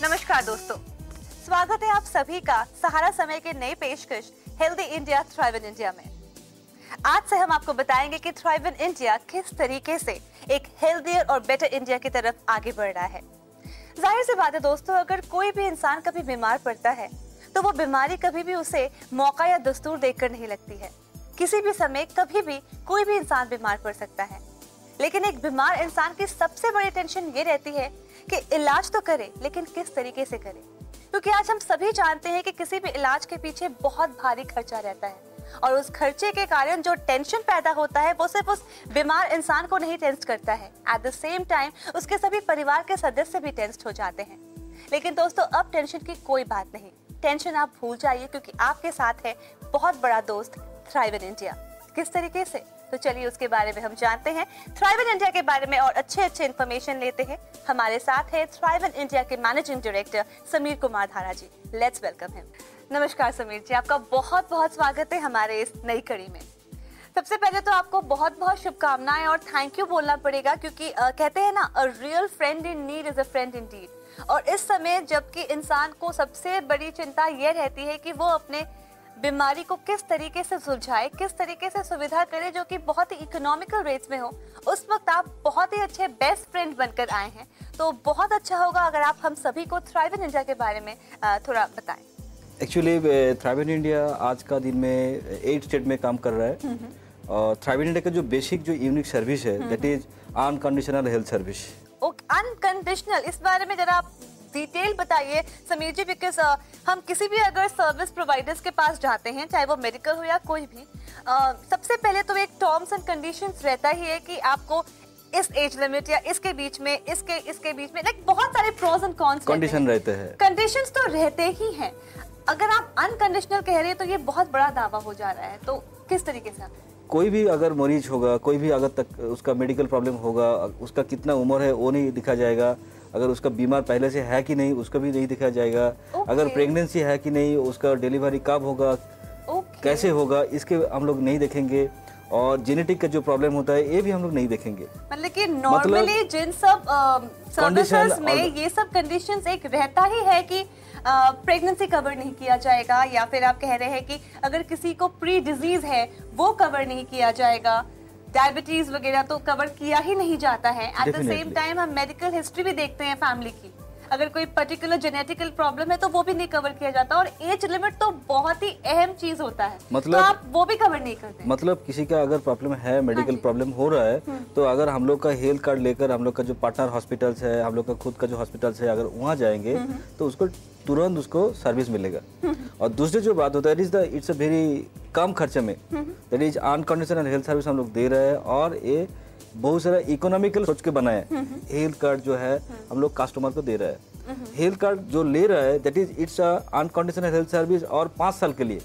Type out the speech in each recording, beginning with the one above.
नमस्कार दोस्तों, स्वागत है आप सभी का सहारा समय के नई पेशकश healthy India thrive in India में। आज से हम आपको बताएंगे कि थ्राइव इन इंडिया किस तरीके से एक हेल्दियर और बेटर इंडिया की तरफ आगे बढ़ रहा है। जाहिर सी बात है दोस्तों, अगर कोई भी इंसान कभी बीमार पड़ता है तो वो बीमारी कभी भी उसे मौका या दस्तूर देखकर नहीं लगती है। किसी भी समय कभी भी कोई भी इंसान बीमार पड़ सकता है, लेकिन एक बीमार इंसान की सबसे बड़ी टेंशन ये रहती है कि इलाज तो करे, लेकिन किस तरीके से करे। क्योंकि आज हम सभी जानते हैं कि किसी भी इलाज के पीछे बहुत भारी खर्चा रहता है और उस खर्चे के कारण जो टेंशन पैदा होता है वो सिर्फ उस बीमार इंसान को नहीं टेंस करता है, एट द सेम टाइम उसके सभी परिवार के सदस्य भी टेंस्ड हो जाते हैं। लेकिन दोस्तों, अब टेंशन की कोई बात नहीं, टेंशन आप भूल जाइए, क्योंकि आपके साथ है बहुत बड़ा दोस्त थ्राइव इन इंडिया। किस तरीके से, तो चलिए उसके बारे में हम जानते हैं। थ्राइव इन इंडिया के बारे में और अच्छे इन्फॉर्मेशन लेते हैं। हमारे साथ है थ्राइव इन इंडिया के मैनेजिंग डायरेक्टर समीर कुमार धारा जी। Let's welcome him. नमस्कार समीर जी, आपका बहुत बहुत स्वागत है हमारे इस नई कड़ी में। सबसे पहले तो आपको बहुत बहुत शुभकामनाएं और थैंक यू बोलना पड़ेगा, क्योंकि कहते हैं ना, a real friend in need is a friend in deed. और इस समय जबकि इंसान को सबसे बड़ी चिंता यह रहती है कि वो अपने बीमारी को किस तरीके से सुलझाए, किस तरीके से सुविधा करे जो कि बहुत ही इकोनॉमिकल रेट्स में हो, उस वक्त आप बहुत ही अच्छे बेस्ट फ्रेंड बनकर आए हैं। तो बहुत अच्छा होगा अगर आप हम सभी को थ्राइव इन इंडिया के बारे में थोड़ा बताएं। एक्चुअली थ्राइव इन इंडिया आज का दिन में 8 स्टेट में काम कर रहा है। और थ्राइव इन इंडिया का जो बेसिक जो यूनिक सर्विस है that is unconditional health service. Unconditional, इस बारे में जरा आप डिटेल बताइए समीर जी, बिकॉज हम किसी भी अगर सर्विस प्रोवाइडर्स के पास जाते हैं, चाहे वो मेडिकल हो या कोई भी, सबसे पहले तो एक टर्म्स एंड कंडीशंस रहता ही है कि आपको इस एज लिमिट या इसके बीच में, इसके बीच में, लाइक बहुत सारे प्रोज एंड कॉन्स कंडीशन रहते हैं। कंडीशंस तो रहते ही हैं। अगर आप अनकंडीशनल कह रहे हैं तो ये बहुत बड़ा दावा हो जा रहा है, तो किस तरीके से आप? कोई भी अगर मरीज होगा, कोई भी अगर तक उसका मेडिकल प्रॉब्लम होगा, उसका कितना उम्र है वो नहीं दिखा जाएगा। अगर उसका बीमार पहले से है कि नहीं उसका भी नहीं दिखा जाएगा। अगर प्रेगनेंसी है कि नहीं, उसका डिलीवरी कब होगा, कैसे होगा, इसके हम लोग नहीं देखेंगे। और जेनेटिक का जो प्रॉब्लम होता है ये भी हम लोग नहीं देखेंगे। मतलब कि नॉर्मली जिन सब सर्विसेज में ये सब कंडीशंस एक रहता ही है कि प्रेगनेंसी कवर नहीं किया जाएगा, या फिर आप कह रहे हैं कि अगर किसी को प्री डिजीज है वो कवर नहीं किया जाएगा, डायबिटीज वगैरह तो कवर किया ही नहीं जाता है। एट द सेम टाइम हम मेडिकल हिस्ट्री भी देखते हैं फैमिली की, अगर कोई पर्टिकुलर जेनेटिकल प्रॉब्लम है तो वो भी नहीं कवर किया जाता। और एज लिमिट तो बहुत ही अहम चीज होता है, मतलब तो आप वो भी कवर नहीं करते। मतलब किसी का अगर प्रॉब्लम है, मेडिकल प्रॉब्लम हो रहा है, तो अगर हम लोग का हेल्थ कार्ड लेकर हम लोग का जो पार्टनर हॉस्पिटल्स है, हम लोग का खुद का जो हॉस्पिटल्स है, अगर वहाँ जाएंगे तो उसको तुरंत उसको सर्विस मिलेगा। और दूसरी जो बात होता है इट्स अ वेरी कम खर्चे में, that is unconditional health service हम लोग दे रहे हैं। और ये बहुत सारा इकोनॉमिकल सोच के बनाए हेल्थ कार्ड जो है हम लोग कस्टमर को दे रहे हैं। हेल्थ कार्ड जो ले रहा है that is it's unconditional health service, और 5 साल के लिए,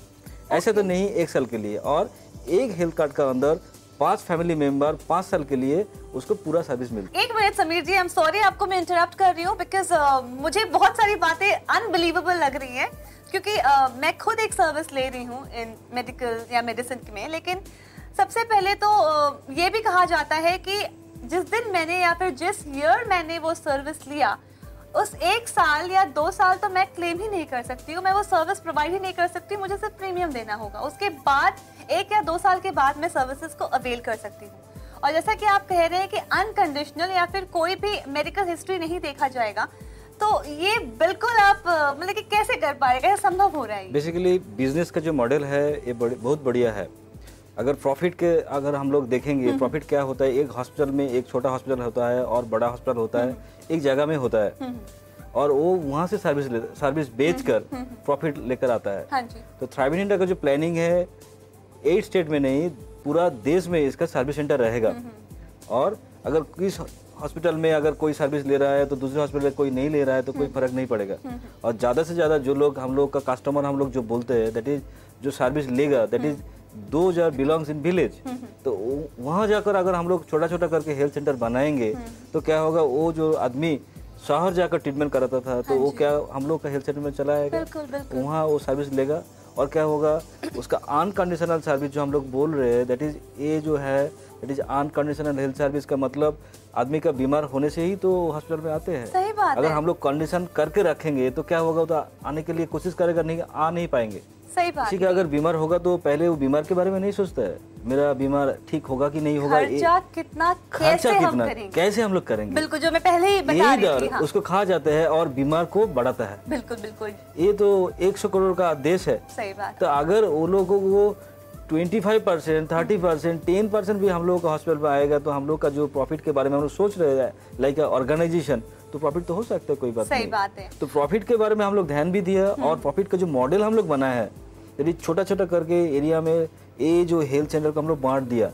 ऐसे तो नहीं 1 साल के लिए। और एक हेल्थ कार्ड का अंदर 5 फैमिली मेंबर 5 साल के लिए उसको पूरा सर्विस मिलता है। 1 minute Sameer ji, I am sorry आपको मैं इंटरप्ट कर रही हूँ, बिकॉज मुझे बहुत सारी बातें अनबिलीवेबल लग रही हैं, क्योंकि मैं खुद एक सर्विस ले रही हूँ इन मेडिकल या मेडिसिन में। लेकिन सबसे पहले तो ये भी कहा जाता है कि जिस दिन मैंने या फिर जिस ईयर मैंने वो सर्विस लिया, उस 1 साल या 2 साल तो मैं क्लेम ही नहीं कर सकती हूँ, मैं वो सर्विस प्रोवाइड ही नहीं कर सकती, मुझे सिर्फ प्रीमियम देना होगा। उसके बाद 1 या 2 साल के बाद मैं सर्विसेज को अवेल कर सकती हूँ। और जैसा कि आप कह रहे हैं कि अनकंडीशनल या फिर कोई भी मेडिकल हिस्ट्री नहीं देखा जाएगा, तो ये बिल्कुल आप मतलब कि कैसे कर पाएगा, ये संभव हो रहा है? बेसिकली बिजनेस का जो मॉडल है ये बहुत बढ़िया है। अगर प्रॉफिट के अगर हम लोग देखेंगे, प्रॉफिट क्या होता है, एक हॉस्पिटल में एक छोटा हॉस्पिटल होता है और बड़ा हॉस्पिटल होता है, एक जगह में होता है, और वो वहाँ से सर्विस बेचकर प्रॉफिट लेकर आता है। हाँ जी। तो थ्राइव इन इंडिया का जो प्लानिंग है 8 स्टेट में नहीं, पूरा देश में इसका सर्विस सेंटर रहेगा। और अगर किस हॉस्पिटल में अगर कोई सर्विस ले रहा है तो दूसरे हॉस्पिटल में कोई नहीं ले रहा है तो कोई फर्क नहीं पड़ेगा। और ज़्यादा से ज़्यादा जो लोग हम लोग का कस्टमर हम लोग जो बोलते हैं दैट इज जो सर्विस लेगा that is those are belongs in village. तो वहाँ जाकर अगर हम लोग छोटा छोटा करके हेल्थ सेंटर बनाएंगे तो क्या होगा, वो जो आदमी शहर जाकर ट्रीटमेंट कराता था तो वो क्या हम लोग का हेल्थ सेंटर में चला आएगा, वहाँ वो सर्विस लेगा। और क्या होगा, उसका अनकंडीशनल सर्विस जो हम लोग बोल रहे हैं दैट इज ये जो है that is unconditional health service का मतलब आदमी का बीमार होने से ही तो हॉस्पिटल में आते हैं। सही बात बात अगर है। हम लोग कंडीशन करके रखेंगे तो क्या होगा, तो आने के लिए कोशिश करेगा, नहीं आ नहीं पाएंगे। सही बात किसी का अगर बीमार होगा तो पहले वो बीमार के बारे में नहीं सोचता है, मेरा बीमार ठीक होगा कि नहीं होगा, खर्चा कितना, खर्चा कैसे हम कितना, करेंगे, कैसे हम लोग करेंगे। बिल्कुल, जो मैं पहले ही बता यही रही थी। डर हाँ। उसको खा जाते हैं और बीमार को बढ़ाता है। बिल्कुल बिल्कुल, ये तो 100 करोड़ का देश है। सही बात। तो अगर वो लोगों को 25%, 30%, 10% भी हम लोग का हॉस्पिटल में आएगा तो हम लोग का जो प्रॉफिट के बारे में हम लोग सोच रहे हैं लाइक ऑर्गेनाइजेशन, तो प्रॉफिट तो हो सकता है, कोई बात सही नहीं। बात है। तो प्रॉफिट के बारे में हम लोग ध्यान भी दिया और प्रॉफिट का जो मॉडल हम लोग बनाया है, यदि छोटा छोटा करके एरिया में ये जो हेल्थ सेंटर को हम लोग बांट दिया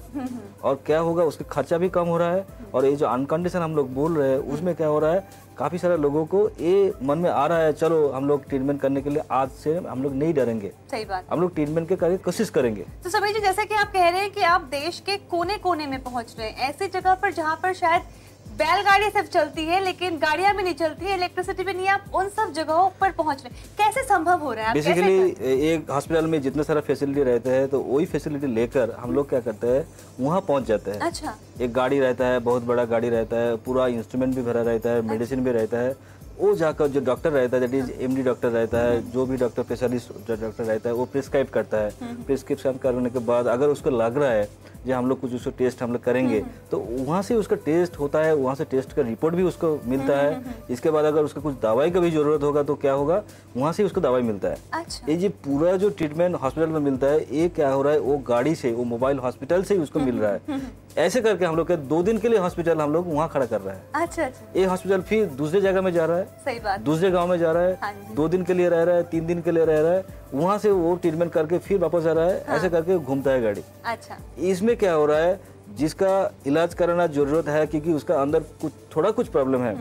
और क्या होगा, उसका खर्चा भी कम हो रहा है और ये जो अनकंडीशन हम लोग बोल रहे हैं उसमें क्या हो रहा है, काफी सारे लोगों को ये मन में आ रहा है, चलो हम लोग ट्रीटमेंट करने के लिए आज से हम लोग नहीं डरेंगे, सही बात। हम लोग ट्रीटमेंट के करके कोशिश करेंगे। तो समीर जी, जैसे कि आप कह रहे हैं कि आप देश के कोने कोने में पहुंच रहे हैं, ऐसी जगह पर जहां पर शायद बैलगाड़ी सिर्फ चलती है लेकिन गाड़ियां भी नहीं चलती है, इलेक्ट्रिसिटी भी नहीं, आप उन सब जगहों पर पहुंच रहे हैं, कैसे संभव हो रहा है? बेसिकली एक हॉस्पिटल में जितने सारा फैसिलिटी रहते हैं तो वही फैसिलिटी लेकर हम लोग क्या करते हैं, वहाँ पहुँच जाते हैं। अच्छा। एक गाड़ी रहता है, बहुत बड़ा गाड़ी रहता है, पूरा इंस्ट्रूमेंट भी भरा रहता है, मेडिसिन भी रहता है, वो जाकर जो डॉक्टर रहता है, दैट इज एमडी डॉक्टर रहता है, जो भी डॉक्टर स्पेशलिस्ट डॉक्टर रहता है, वो प्रिस्क्राइब करता है। प्रिस्क्रिप्शन करने के बाद अगर उसको लग रहा है जो हम लोग कुछ उसको टेस्ट हम लोग करेंगे तो वहाँ से उसका टेस्ट होता है, वहाँ से टेस्ट का रिपोर्ट भी उसको मिलता है। इसके बाद अगर उसको कुछ दवाई का भी जरूरत होगा तो क्या होगा, वहाँ से उसको दवाई मिलता है। अच्छा। ये जो पूरा जो ट्रीटमेंट हॉस्पिटल में मिलता है, ये क्या हो रहा है, वो गाड़ी से, वो मोबाइल हॉस्पिटल से ही उसको मिल रहा है। ऐसे करके हम लोग के 2 दिन के लिए हॉस्पिटल हम लोग वहाँ खड़ा कर रहे हैं। अच्छा अच्छा, ये हॉस्पिटल फिर दूसरे जगह में जा रहा है, सही बात। दूसरे गांव में जा रहा हाँ है, जी। 2 दिन के लिए रह रहा है, 3 दिन के लिए रह रहा है, वहाँ से वो ट्रीटमेंट करके फिर वापस आ रहा है। ऐसे करके घूमता है गाड़ी। अच्छा। इसमें क्या हो रहा है, जिसका इलाज कराना जरूरत है क्योंकि उसका अंदर कुछ थोड़ा कुछ प्रॉब्लम है,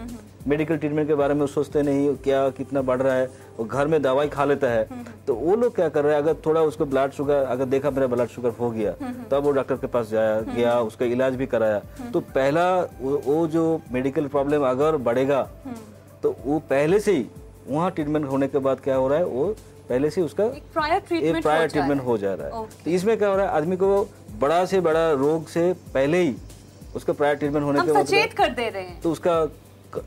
मेडिकल ट्रीटमेंट के बारे में वो सोचते नहीं क्या कितना बढ़ रहा है, वो घर में दवाई खा लेता है। तो वो लोग क्या कर रहे हैं, अगर थोड़ा उसको ब्लड शुगर, अगर देखा मेरा ब्लड शुगर हो गया, तब वो डॉक्टर के पास गया, उसका इलाज भी कराया। तो पहला वो जो मेडिकल प्रॉब्लम अगर बढ़ेगा तो वो पहले से ही वहाँ ट्रीटमेंट होने के बाद क्या हो रहा है, वो पहले से उसका प्रायर ट्रीटमेंट हो जा रहा है। तो इसमें क्या हो रहा है, आदमी को बड़ा से बड़ा रोग से पहले ही उसका प्रायर ट्रीटमेंट होने के बाद सचेत कर दे रहे हैं, तो उसका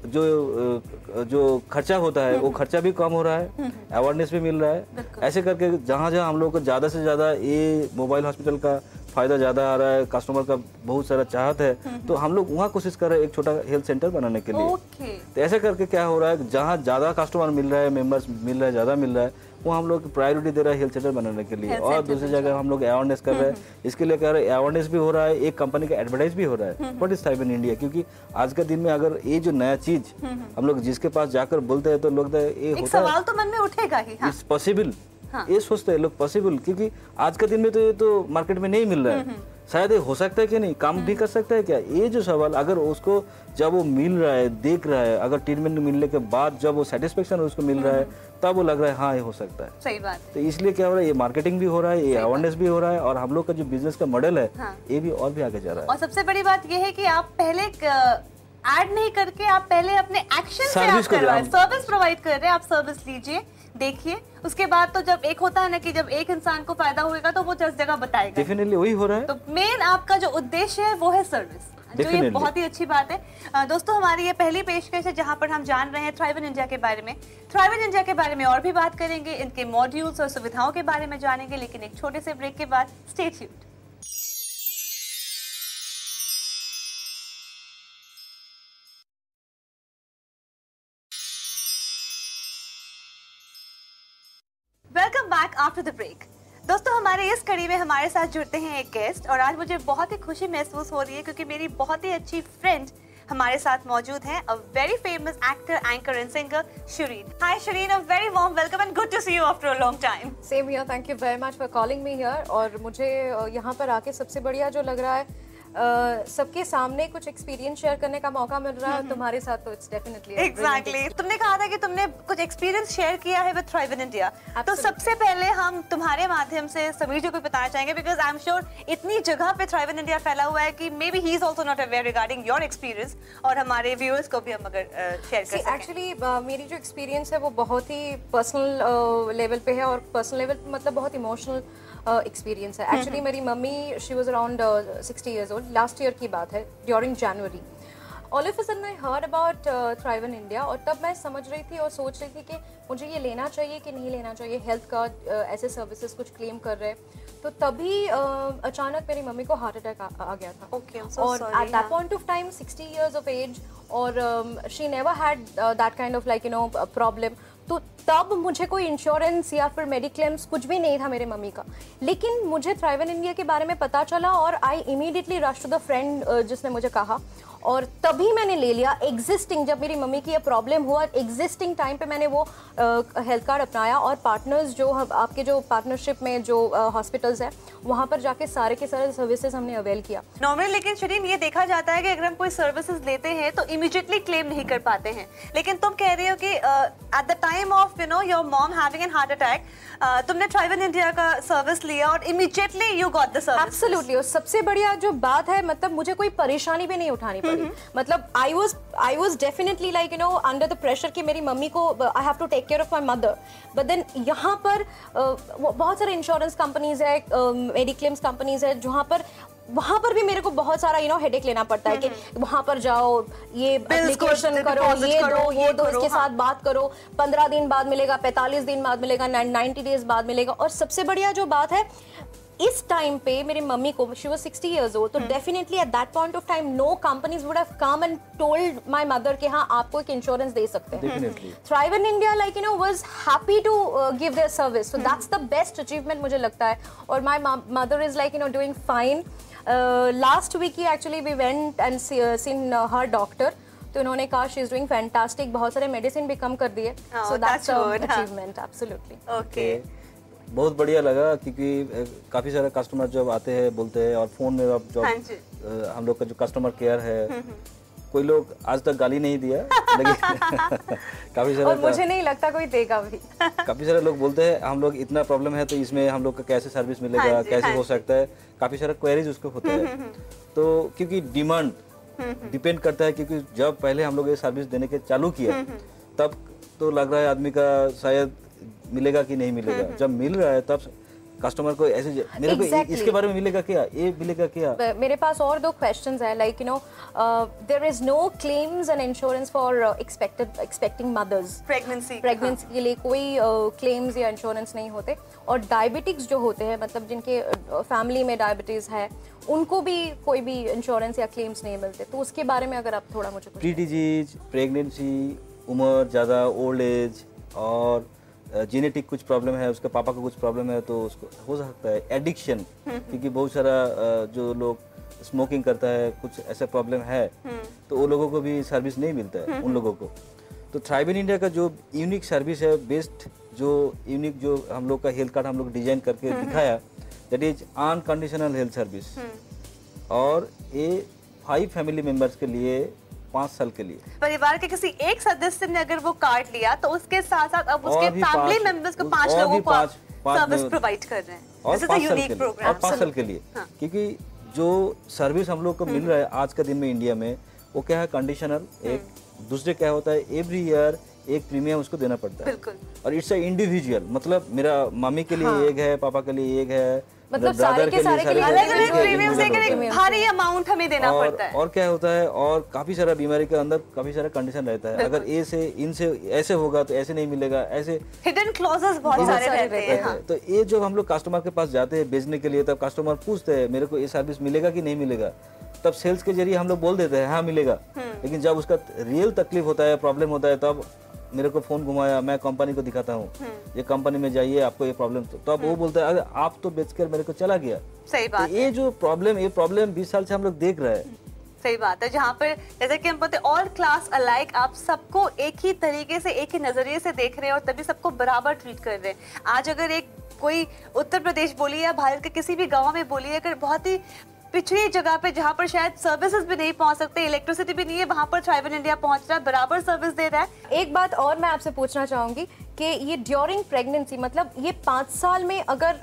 जो खर्चा होता है वो खर्चा भी कम हो रहा है, अवेयरनेस भी मिल रहा है। ऐसे करके जहाँ जहाँ हम लोग को ज़्यादा से ज़्यादा ये मोबाइल हॉस्पिटल का फायदा ज़्यादा आ रहा है, कस्टमर का बहुत सारा चाहत है, तो हम लोग वहाँ कोशिश कर रहे हैं एक छोटा हेल्थ सेंटर बनाने के लिए। तो ऐसे करके क्या हो रहा है, जहाँ ज़्यादा कस्टमर मिल रहा है, मेंबर्स मिल रहा है, ज़्यादा मिल रहा है, वो हम लोग प्रायोरिटी दे रहा है हेल्थ सेंटर बनाने के लिए। और दूसरी जगह हम लोग अवेयरनेस कर रहे हैं, इसके लिए कह रहे हैं अवेयरनेस भी हो रहा है, एक कंपनी का एडवर्टाइज भी हो रहा है, what is thrive in India. क्योंकि आज के दिन में अगर ये जो नया चीज हम लोग जिसके पास जाकर बोलते हैं तो लोग ये एक होता है, सवाल तो मन में उठेगा ही। हाँ। इट्स पॉसिबल, ये सोचते हैं लोग पॉसिबल, क्योंकि आज के दिन में तो ये तो मार्केट में नहीं मिल रहा है, शायद ये हो सकता है कि नहीं, काम भी कर सकता है क्या, ये जो सवाल अगर उसको जब वो मिल रहा है, देख रहा है, अगर ट्रीटमेंट मिलने के बाद जब वो सेटिस्फेक्शन उसको मिल रहा है, तब वो लग रहा है हाँ ये हो सकता है। सही बात। तो इसलिए क्या हो रहा है, ये मार्केटिंग भी हो रहा है, ये अवेयरनेस भी हो रहा है, और हम लोग का जो बिजनेस का मॉडल है ये भी और भी आगे जा रहा है। और सबसे बड़ी बात ये है कि आप पहले ऐड नहीं करके आप पहले अपने एक्शन से आप सर्विस प्रोवाइड कर रहे हैं, आप सर्विस लीजिए, देखिए, उसके बाद तो जब एक होता है ना कि जब एक इंसान को फायदा होगा तो वो 10 जगह बताएगा। डेफिनेटली वही हो रहा है। तो मेन आपका जो उद्देश्य है वो है सर्विस, जो ये बहुत ही अच्छी बात है। दोस्तों, हमारी ये पहली पेशकश है जहां पर हम जान रहे हैं थ्राइव इन इंडिया के बारे में। थ्राइव इन इंडिया के बारे में और भी बात करेंगे, इनके मॉड्यूल्स और सुविधाओं के बारे में जानेंगे, लेकिन एक छोटे से ब्रेक के बाद stay tuned. Welcome back after the break. दोस्तों, हमारे इस कड़ी में हमारे साथ जुड़ते हैं एक गेस्ट, और आज मुझे बहुत ही खुशी महसूस हो रही है क्योंकि मेरी बहुत ही अच्छी फ्रेंड हमारे साथ मौजूद हैं, a very famous actor, anchor and singer Shireen. Hi Shireen, a very warm welcome and good to see you after a long time. Same here, thank you very much for calling me here. और मुझे यहाँ पर आके सबसे बढ़िया जो लग रहा है, सबके सामने कुछ एक्सपीरियंस शेयर करने का मौका मिल रहा है तुम्हारे साथ, तो इट्स डेफिनेटली एग्जैक्टली। तुमने कहा था कि तुमने कुछ एक्सपीरियंस शेयर किया है विद थ्राइव इन इंडिया, तो सबसे पहले हम तुम्हारे माध्यम से समीर जी को बताना चाहेंगे, बिकॉज आई एम श्योर इतनी जगह पे थ्राइव इन इंडिया फैला हुआ है कि may be he is also not aware regarding your experience, और हमारे व्यूअर्स को भी हम अगर शेयर कर सकें। एक्चुअली मेरी जो एक्सपीरियंस है वो बहुत ही पर्सनल लेवल पे है, और पर्सनल लेवल मतलब बहुत इमोशनल एक्सपीरियंस है। एक्चुअली मेरी mummy, she was around 60 years old, last year की बात है, during January, all of a sudden I heard about thrive in India, और तब मैं समझ रही थी और सोच रही थी कि मुझे ये लेना चाहिए कि नहीं लेना चाहिए, हेल्थ कार्ड ऐसे सर्विसेज कुछ क्लेम कर रहे हैं। तो तभी अचानक मेरी मम्मी को हार्ट अटैक आ गया था। Okay, I'm so और sorry, eight that point of time 60 years of age, और she never had that kind of like problem. तो तब मुझे कोई इंश्योरेंस या फिर मेडिक्लेम्स कुछ भी नहीं था मेरे मम्मी का, लेकिन मुझे थ्राइव इन इंडिया के बारे में पता चला और I immediately rush to the friend जिसने मुझे कहा, और तभी मैंने ले लिया। एग्जिस्टिंग जब मेरी मम्मी की ये प्रॉब्लम हुआ, एग्जिस्टिंग टाइम पे मैंने वो हेल्थ कार्ड अपनाया, और पार्टनर्स जो आपके जो पार्टनरशिप में जो हॉस्पिटल्स हैं वहाँ पर जाके सारे के सारे सर्विसेज हमने अवेल किया। नॉर्मली लेकिन शरीन ये देखा जाता है कि अगर हम कोई सर्विसेज लेते हैं तो इमीडिएटली क्लेम नहीं कर पाते हैं, लेकिन तुम कह रही हो कि at the time of your mom having an heart attack तुमने थ्राइव इन इंडिया का सर्विस लिया और immediately you got the service. Absolutely, और सबसे बढ़िया जो बात है, मतलब मुझे कोई परेशानी भी नहीं उठानी पड़ी। मतलब I was definitely like under the pressure कि मेरी मम्मी को I have to take care of my mother, but then यहाँ पर बहुत सारे इंश्योरेंस कंपनीज है, मेडिक्लेम्स कंपनीज है, वहाँ पर भी मेरे को बहुत सारा हेडेक लेना पड़ता है कि वहाँ पर जाओ, ये एप्लीकेशन करो, ये दो वो दो, इसके साथ बात करो, 15 दिन बाद मिलेगा, 45 दिन बाद मिलेगा, 90 डेज बाद मिलेगा। और सबसे बढ़िया जो बात है, इस टाइम पे मेरी मम्मी को, शी वाज 60 years old, तो definitely at that point of time no companies would have come and told my mother कि हाँ आपको एक इंश्योरेंस दे सकते हैं। Thrive in India like was happy to give their service, so that's the best achievement मुझे लगता है। और my mother is like doing fine. Last week ही actually we went and seen her doctor, तो उन्होंने कहा शी इज डूइंग फैंटास्टिक, बहुत सारे मेडिसिन भी कम कर दिए, so that's achievement absolutely. Okay, बहुत बढ़िया लगा, क्योंकि काफ़ी सारे कस्टमर जब आते हैं बोलते हैं, और फ़ोन में अब जो हम लोग का जो कस्टमर केयर है, कोई लोग आज तक गाली नहीं दिया, लेकिन काफ़ी सारे, और मुझे नहीं लगता कोई देगा भी। काफ़ी सारे लोग बोलते हैं हम लोग इतना प्रॉब्लम है तो इसमें हम लोग का कैसे सर्विस मिलेगा, कैसे हो सकता है, काफ़ी सारे क्वेरीज उसको होते हैं। तो क्योंकि डिमांड डिपेंड करता है, क्योंकि जब पहले हम लोग ये सर्विस देने के चालू किया तब तो लग रहा है आदमी का शायद मिलेगा कि नहीं मिलेगा, जब मिल रहा है तब कस्टमर को ऐसे मेरे को इसके बारे में मिलेगा क्या, ये मिलेगा क्या। मेरे पास और 2 क्वेश्चंस है, like there is no claims and insurance for expecting mothers. Pregnancy के लिए कोई क्लेम्स या इंश्योरेंस नहीं होते, और डायबिटिक्स जो होते हैं, मतलब जिनके फैमिली में डायबिटीज है, उनको भी कोई भी इंश्योरेंस या क्लेम्स नहीं मिलते। तो उसके बारे में अगर आप थोड़ा मुझे कुछ। प्री डिजीज, प्रेगनेंसी, उम्र ज़्यादा, ओल्ड एज, और जेनेटिक कुछ प्रॉब्लम है, उसके पापा को कुछ प्रॉब्लम है तो उसको हो सकता है। एडिक्शन, क्योंकि बहुत सारा जो लोग स्मोकिंग करता है, कुछ ऐसा प्रॉब्लम है तो वो लोगों को भी सर्विस नहीं मिलता है उन लोगों को। तो थ्राइव इन इंडिया का जो यूनिक सर्विस है, बेस्ट जो यूनिक जो हम लोग का हेल्थ कार्ड हम लोग डिजाइन करके दिखाया, that is unconditional health service, और ये 5 फैमिली मेंबर्स के लिए 5 साल के लिए। परिवार के किसी एक सदस्य ने अगर वो कार्ड लिया तो उसके साथ साथ अब उसके फैमिली मेंबर्स को 5 लोगों को सर्विस प्रोवाइड कर रहे हैं। This is a unique program 5 साल के लिए। क्योंकि जो सर्विस हम लोग को मिल रहा है आज के दिन में इंडिया में, वो क्या है, कंडीशनल। एक दूसरे क्या होता है, एवरी ईयर एक प्रीमियम उसको देना पड़ता है, और इट्स अ इंडिविजुअल, मतलब मेरा मम्मी के लिए एक है, पापा के लिए एक है, मतलब सारे के लिए अलग-अलग प्रीमियम से एक भारी अमाउंट हमें देना पड़ता है। और क्या होता है, और काफी सारा बीमारी के अंदर काफी सारा कंडीशन रहता है, अगर ए से इनसे ऐसे होगा तो ऐसे नहीं मिलेगा, ऐसे हिडन क्लॉजेस बहुत सारे रहते हैं। तो ये जब हम लोग कस्टमर के पास जाते हैं बेचने के लिए, तब कस्टमर पूछते हैं मेरे को ये सर्विस मिलेगा कि नहीं मिलेगा, तब सेल्स के जरिए हम लोग बोल देते हैं हाँ मिलेगा, लेकिन जब उसका रियल तकलीफ होता है, प्रॉब्लम होता है, तब मेरे को फोन घुमाया, मैं कंपनी को दिखाता हूँ, ये कंपनी में जाइए आपको ये प्रॉब्लम, तो अब वो बोलता है अरे आप तो बेचकर मेरे को चला गया। सही बात तो ये जो प्रॉब्लम 20 साल से हम लोग देख रहे हैं। सही बात है, जहाँ पर जैसे कि हम बोलते हैं ऑल क्लास अलाइक, आप सबको एक ही तरीके से, एक ही नजरिए से देख रहे हैं और तभी सबको बराबर ट्रीट कर रहे हैं। आज अगर एक कोई उत्तर प्रदेश बोलिए या भारत के किसी भी गाँव में बोलिए, अगर बहुत ही पिछड़ी जगह पे जहाँ पर शायद सर्विसेज भी नहीं पहुँच सकते, इलेक्ट्रिसिटी भी नहीं है, वहाँ पर थ्राइव इन इंडिया पहुँच रहा है, बराबर सर्विस दे रहा है। एक बात और मैं आपसे पूछना चाहूंगी कि ये ड्यूरिंग प्रेगनेंसी, मतलब ये 5 साल में अगर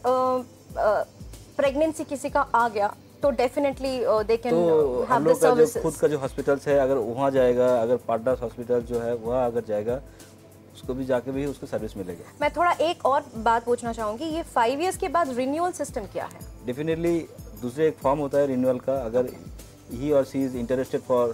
प्रेगनेंसी किसी का आ गया तो definitely they can have the services. खुद का जो हॉस्पिटल्स है, अगर वहाँ जाएगा, अगर पार्टनर्स हॉस्पिटल जो है वहाँ अगर जाएगा, उसको भी जाके भी उसको सर्विस मिलेगा। मैं थोड़ा एक और बात पूछना चाहूंगी, ये 5 इयर्स के बाद रिन्यूअल सिस्टम क्या है? डेफिनेटली दूसरे एक फॉर्म होता है रिन्यूअल का, अगर ही और she is interested for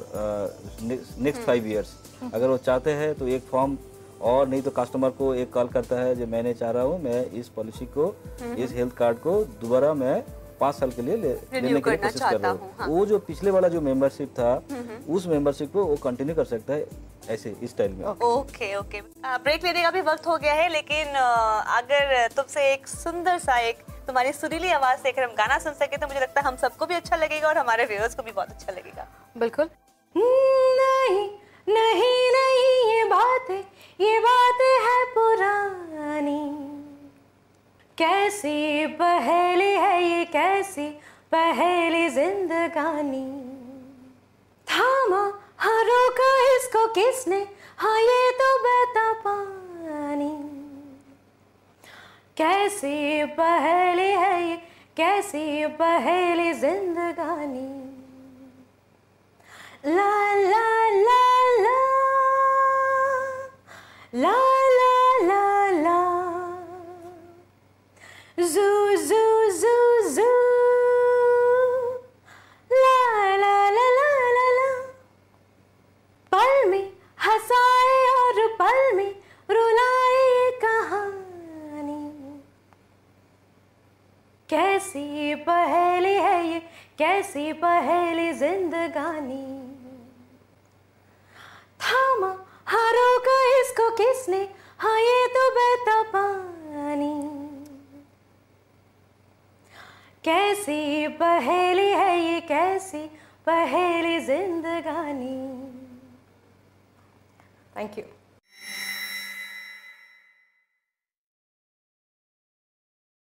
next 5 years, अगर वो चाहते हैं तो एक फॉर्म, और नहीं तो कस्टमर को एक कॉल करता है जो मैंने चाह रहा हूँ मैं इस पॉलिसी को, इस हेल्थ कार्ड को दोबारा मैं 5 साल के लिए लेने के लिए कोशिश कर रहा हूँ। हाँ। वो जो पिछले वाला जो मेंबरशिप था उस मेंबरशिप को वो कंटिन्यू कर सकता है ऐसे इस स्टाइल में। ओके ओके, ब्रेक लेने का भी वक्त हो गया है, लेकिन अगर तुमसे एक सुंदर सा, एक तुम्हारी सुरीली आवाज से अगर हम गाना सुन सके तो मुझे लगता है हम सबको भी अच्छा लगेगा और हमारे व्यूअर्स को भी बहुत अच्छा लगेगा। बिल्कुल। नहीं नहीं नहीं, ये बात है पुरानी, कैसी पहेली है ये, कैसी पहेली जिंदगानी, थामा हाँ रोका इसको किसने, हाँ ये तो बहता पानी, कैसी पहेली है ये, कैसी पहेली जिंदगानी, ला ला ला ला ला ला ला ला, Zoo, zoo, zoo, zoo. La, la, la, la, la, la. पल में हंसाए और पल में रुलाए ये कहानी, कैसी पहेली है ये, कैसी पहेली जिंदगानी, थामा हाँ रोका इसको किसने, हाँ ये तो बहता पानी, कैसी पहेली है ये, कैसी पहेली जिंदगानी। Thank you.